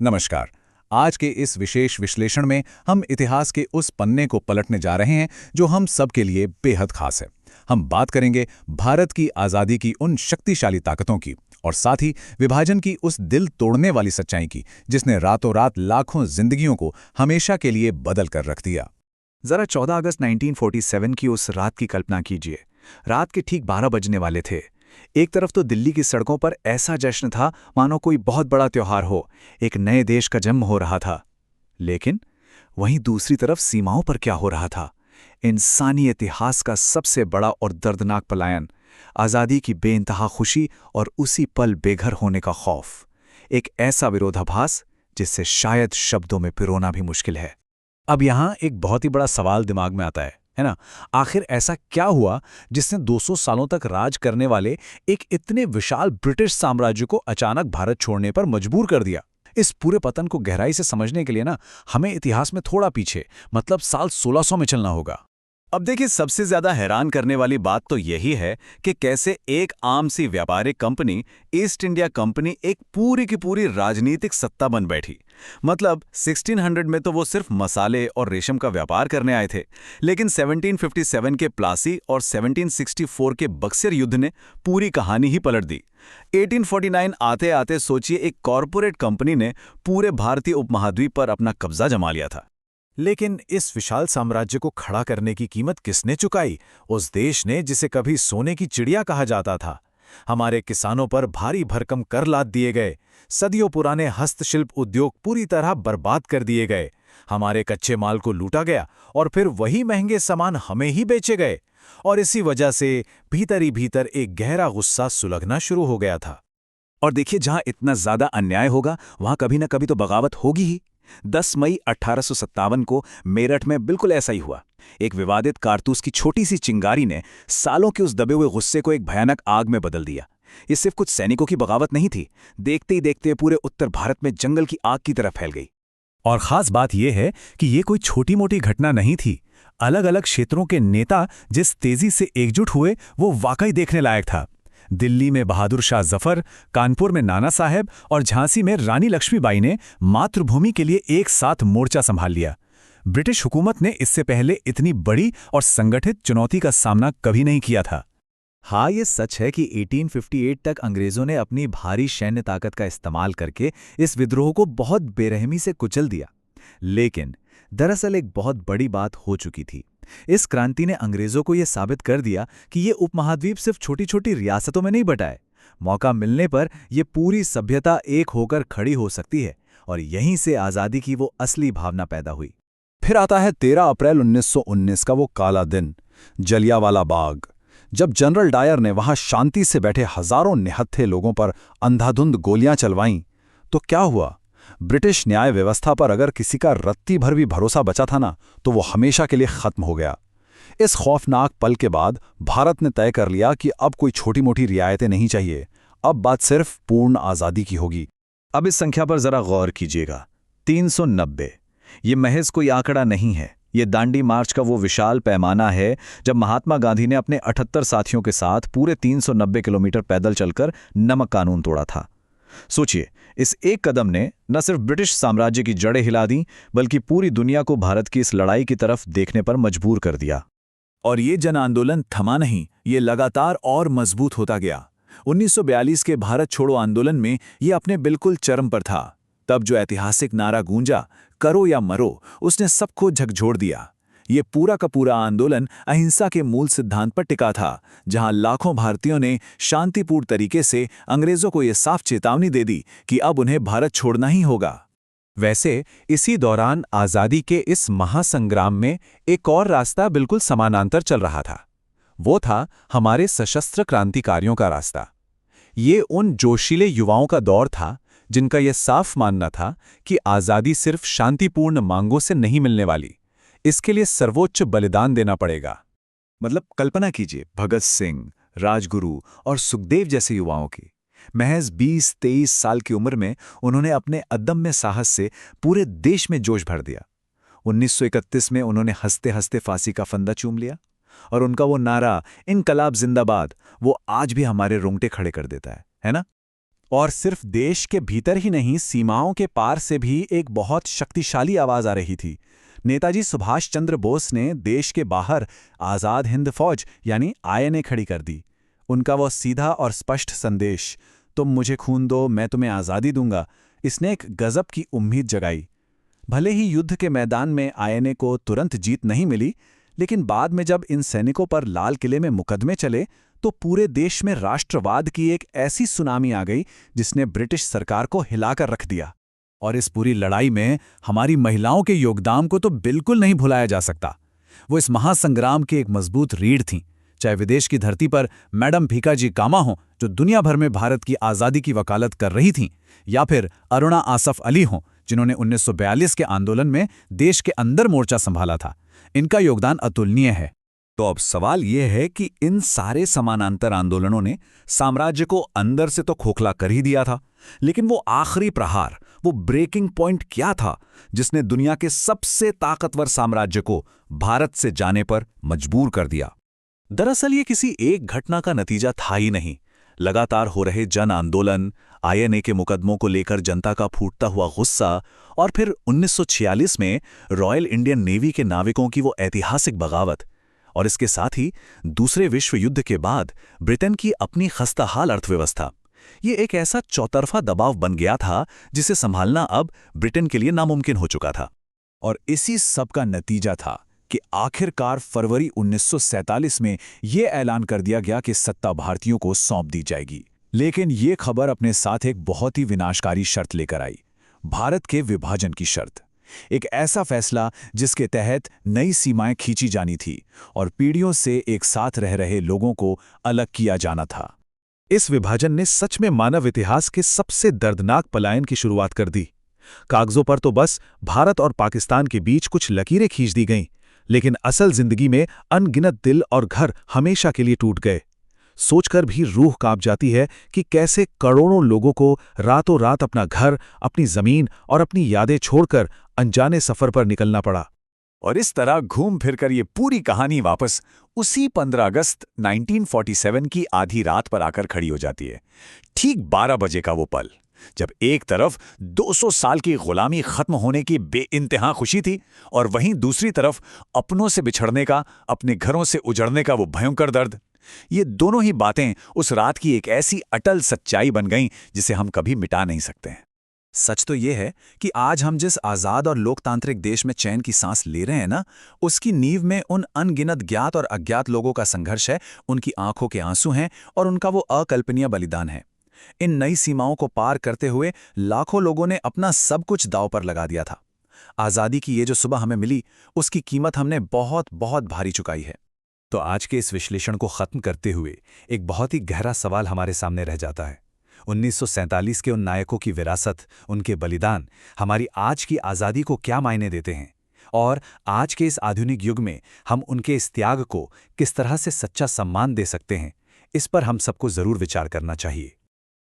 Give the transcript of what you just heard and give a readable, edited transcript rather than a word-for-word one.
नमस्कार। आज के इस विशेष विश्लेषण में हम इतिहास के उस पन्ने को पलटने जा रहे हैं जो हम सब के लिए बेहद खास है। हम बात करेंगे भारत की आज़ादी की उन शक्तिशाली ताकतों की और साथ ही विभाजन की उस दिल तोड़ने वाली सच्चाई की जिसने रातों रात लाखों जिंदगियों को हमेशा के लिए बदल कर रख दिया। जरा 14 अगस्त 1947 की उस रात की कल्पना कीजिए। रात के ठीक 12 बजने वाले थे। एक तरफ तो दिल्ली की सड़कों पर ऐसा जश्न था मानो कोई बहुत बड़ा त्योहार हो, एक नए देश का जन्म हो रहा था। लेकिन वहीं दूसरी तरफ सीमाओं पर क्या हो रहा था? इंसानी इतिहास का सबसे बड़ा और दर्दनाक पलायन, आज़ादी की बेइंतहा खुशी और उसी पल बेघर होने का खौफ। एक ऐसा विरोधाभास जिससे शायद शब्दों में पिरोना भी मुश्किल है। अब यहाँ एक बहुत ही बड़ा सवाल दिमाग में आता है ना? आखिर ऐसा क्या हुआ जिसने 200 सालों तक राज करने वाले एक इतने विशाल ब्रिटिश साम्राज्य को अचानक भारत छोड़ने पर मजबूर कर दिया? इस पूरे पतन को गहराई से समझने के लिए ना हमें इतिहास में थोड़ा पीछे, मतलब साल 1600 में चलना होगा। अब देखिए, सबसे ज्यादा हैरान करने वाली बात तो यही है कि कैसे एक आम सी व्यापारिक कंपनी, ईस्ट इंडिया कंपनी, एक पूरी की पूरी राजनीतिक सत्ता बन बैठी। मतलब 1600 में तो वो सिर्फ मसाले और रेशम का व्यापार करने आए थे, लेकिन 1757 के प्लासी और 1764 के बक्सर युद्ध ने पूरी कहानी ही पलट दी। 1849 आते आते सोचिए, एक कॉरपोरेट कंपनी ने पूरे भारतीय उपमहाद्वीप पर अपना कब्जा जमा लिया था। लेकिन इस विशाल साम्राज्य को खड़ा करने की कीमत किसने चुकाई? उस देश ने जिसे कभी सोने की चिड़िया कहा जाता था। हमारे किसानों पर भारी भरकम कर लाद दिए गए, सदियों पुराने हस्तशिल्प उद्योग पूरी तरह बर्बाद कर दिए गए, हमारे कच्चे माल को लूटा गया और फिर वही महंगे सामान हमें ही बेचे गए। और इसी वजह से भीतर ही भीतर एक गहरा गुस्सा सुलगना शुरू हो गया था। और देखिए, जहां इतना ज्यादा अन्याय होगा वहां कभी न कभी तो बगावत होगी ही। 10 मई 1857 को मेरठ में बिल्कुल ऐसा ही हुआ। एक विवादित कारतूस की छोटी सी चिंगारी ने सालों के उस दबे हुए गुस्से को एक भयानक आग में बदल दिया। ये सिर्फ कुछ सैनिकों की बगावत नहीं थी, देखते ही देखते पूरे उत्तर भारत में जंगल की आग की तरह फैल गई। और खास बात यह है कि ये कोई छोटी मोटी घटना नहीं थी। अलग अलग क्षेत्रों के नेता जिस तेजी से एकजुट हुए वो वाकई देखने लायक था। दिल्ली में बहादुर शाह जफर, कानपुर में नाना साहेब और झांसी में रानी लक्ष्मीबाई ने मातृभूमि के लिए एक साथ मोर्चा संभाल लिया। ब्रिटिश हुकूमत ने इससे पहले इतनी बड़ी और संगठित चुनौती का सामना कभी नहीं किया था। हाँ, ये सच है कि 1858 तक अंग्रेजों ने अपनी भारी सैन्य ताकत का इस्तेमाल करके इस विद्रोह को बहुत बेरहमी से कुचल दिया। लेकिन दरअसल एक बहुत बड़ी बात हो चुकी थी। इस क्रांति ने अंग्रेजों को यह साबित कर दिया कि ये उपमहाद्वीप सिर्फ छोटी छोटी रियासतों में नहीं बटा है। मौका मिलने पर यह पूरी सभ्यता एक होकर खड़ी हो सकती है, और यहीं से आज़ादी की वो असली भावना पैदा हुई। फिर आता है 13 अप्रैल 1919 का वो काला दिन, जलियांवाला बाग, जब जनरल डायर ने वहां शांति से बैठे हजारों निहत्थे लोगों पर अंधाधुंध गोलियां चलवाईं। तो क्या हुआ? ब्रिटिश न्याय व्यवस्था पर अगर किसी का रत्ती भर भी भरोसा बचा था ना, तो वो हमेशा के लिए खत्म हो गया। इस खौफनाक पल के बाद भारत ने तय कर लिया कि अब कोई छोटी मोटी रियायतें नहीं चाहिए, अब बात सिर्फ पूर्ण आज़ादी की होगी। अब इस संख्या पर जरा गौर कीजिएगा, 390। ये महज कोई आंकड़ा नहीं है, ये दांडी मार्च का वो विशाल पैमाना है जब महात्मा गांधी ने अपने 78 साथियों के साथ पूरे 390 किलोमीटर पैदल चलकर नमक कानून तोड़ा था। सोचिए, इस एक कदम ने न सिर्फ ब्रिटिश साम्राज्य की जड़ें हिला दी, बल्कि पूरी दुनिया को भारत की इस लड़ाई की तरफ देखने पर मजबूर कर दिया। और ये जन आंदोलन थमा नहीं, ये लगातार और मजबूत होता गया। 1942 के भारत छोड़ो आंदोलन में ये अपने बिल्कुल चरम पर था। तब जो ऐतिहासिक नारा गूंजा, करो या मरो, उसने सबको झकझोर दिया। ये पूरा का पूरा आंदोलन अहिंसा के मूल सिद्धांत पर टिका था, जहां लाखों भारतीयों ने शांतिपूर्ण तरीके से अंग्रेजों को ये साफ चेतावनी दे दी कि अब उन्हें भारत छोड़ना ही होगा। वैसे इसी दौरान आज़ादी के इस महासंग्राम में एक और रास्ता बिल्कुल समानांतर चल रहा था। वो था हमारे सशस्त्र क्रांतिकारियों का रास्ता। ये उन जोशीले युवाओं का दौर था जिनका यह साफ मानना था कि आज़ादी सिर्फ शांतिपूर्ण मांगों से नहीं मिलने वाली, इसके लिए सर्वोच्च बलिदान देना पड़ेगा। मतलब कल्पना कीजिए, भगत सिंह, राजगुरु और सुखदेव जैसे युवाओं की। महज 20-23 साल की उम्र में उन्होंने अपने अदम्य साहस से पूरे देश में जोश भर दिया। 1931 में उन्होंने हंसते हंसते फांसी का फंदा चूम लिया, और उनका वो नारा, इनकलाब जिंदाबाद, वो आज भी हमारे रोंगटे खड़े कर देता है ना? और सिर्फ देश के भीतर ही नहीं, सीमाओं के पार से भी एक बहुत शक्तिशाली आवाज आ रही थी। नेताजी सुभाष चंद्र बोस ने देश के बाहर आज़ाद हिंद फौज यानी आईएनए खड़ी कर दी। उनका वो सीधा और स्पष्ट संदेश, तुम मुझे खून दो मैं तुम्हें आज़ादी दूंगा, इसने एक गजब की उम्मीद जगाई। भले ही युद्ध के मैदान में आईएनए को तुरंत जीत नहीं मिली, लेकिन बाद में जब इन सैनिकों पर लाल किले में मुकदमे चले तो पूरे देश में राष्ट्रवाद की एक ऐसी सुनामी आ गई जिसने ब्रिटिश सरकार को हिलाकर रख दिया। और इस पूरी लड़ाई में हमारी महिलाओं के योगदान को तो बिल्कुल नहीं भुलाया जा सकता। वो इस महासंग्राम की एक मजबूत रीढ़ थीं, चाहे विदेश की धरती पर मैडम भीकाजी कामा हों जो दुनिया भर में भारत की आज़ादी की वकालत कर रही थीं, या फिर अरुणा आसफ अली हों जिन्होंने 1942 के आंदोलन में देश के अंदर मोर्चा संभाला था। इनका योगदान अतुलनीय है। तो अब सवाल यह है कि इन सारे समानांतर आंदोलनों ने साम्राज्य को अंदर से तो खोखला कर ही दिया था, लेकिन वो आखिरी प्रहार, वो ब्रेकिंग पॉइंट क्या था जिसने दुनिया के सबसे ताकतवर साम्राज्य को भारत से जाने पर मजबूर कर दिया? दरअसल ये किसी एक घटना का नतीजा था ही नहीं। लगातार हो रहे जन आंदोलन, आईएनए के मुकदमों को लेकर जनता का फूटता हुआ गुस्सा, और फिर 1946 में रॉयल इंडियन नेवी के नाविकों की वो ऐतिहासिक बगावत, और इसके साथ ही दूसरे विश्व युद्ध के बाद ब्रिटेन की अपनी खस्ताहाल अर्थव्यवस्था, ये एक ऐसा चौतरफा दबाव बन गया था जिसे संभालना अब ब्रिटेन के लिए नामुमकिन हो चुका था। और इसी सब का नतीजा था कि आखिरकार फरवरी 1947 में ये ऐलान कर दिया गया कि सत्ता भारतीयों को सौंप दी जाएगी। लेकिन ये खबर अपने साथ एक बहुत ही विनाशकारी शर्त लेकर आई, भारत के विभाजन की शर्त। एक ऐसा फैसला जिसके तहत नई सीमाएं खींची जानी थी और पीढ़ियों से एक साथ रह रहे लोगों को अलग किया जाना था। इस विभाजन ने सच में मानव इतिहास के सबसे दर्दनाक पलायन की शुरुआत कर दी। कागजों पर तो बस भारत और पाकिस्तान के बीच कुछ लकीरें खींच दी गईं, लेकिन असल जिंदगी में अनगिनत दिल और घर हमेशा के लिए टूट गए। सोचकर भी रूह कांप जाती है कि कैसे करोड़ों लोगों को रातों रात अपना घर, अपनी जमीन और अपनी यादें छोड़कर अनजाने सफर पर निकलना पड़ा। और इस तरह घूम फिरकर ये पूरी कहानी वापस उसी 15 अगस्त 1947 की आधी रात पर आकर खड़ी हो जाती है। ठीक 12 बजे का वो पल, जब एक तरफ 200 साल की गुलामी खत्म होने की बेइंतहा खुशी थी और वहीं दूसरी तरफ अपनों से बिछड़ने का, अपने घरों से उजड़ने का वो भयंकर दर्द। ये दोनों ही बातें उस रात की एक ऐसी अटल सच्चाई बन गईं जिसे हम कभी मिटा नहीं सकते हैं। सच तो ये है कि आज हम जिस आज़ाद और लोकतांत्रिक देश में चैन की सांस ले रहे हैं ना, उसकी नींव में उन अनगिनत ज्ञात और अज्ञात लोगों का संघर्ष है, उनकी आंखों के आंसू हैं और उनका वो अकल्पनीय बलिदान है। इन नई सीमाओं को पार करते हुए लाखों लोगों ने अपना सब कुछ दांव पर लगा दिया था। आज़ादी की ये जो सुबह हमें मिली, उसकी कीमत हमने बहुत बहुत भारी चुकाई है। तो आज के इस विश्लेषण को खत्म करते हुए एक बहुत ही गहरा सवाल हमारे सामने रह जाता है। 1947 के उन नायकों की विरासत, उनके बलिदान हमारी आज की आज़ादी को क्या मायने देते हैं, और आज के इस आधुनिक युग में हम उनके इस त्याग को किस तरह से सच्चा सम्मान दे सकते हैं, इस पर हम सबको जरूर विचार करना चाहिए।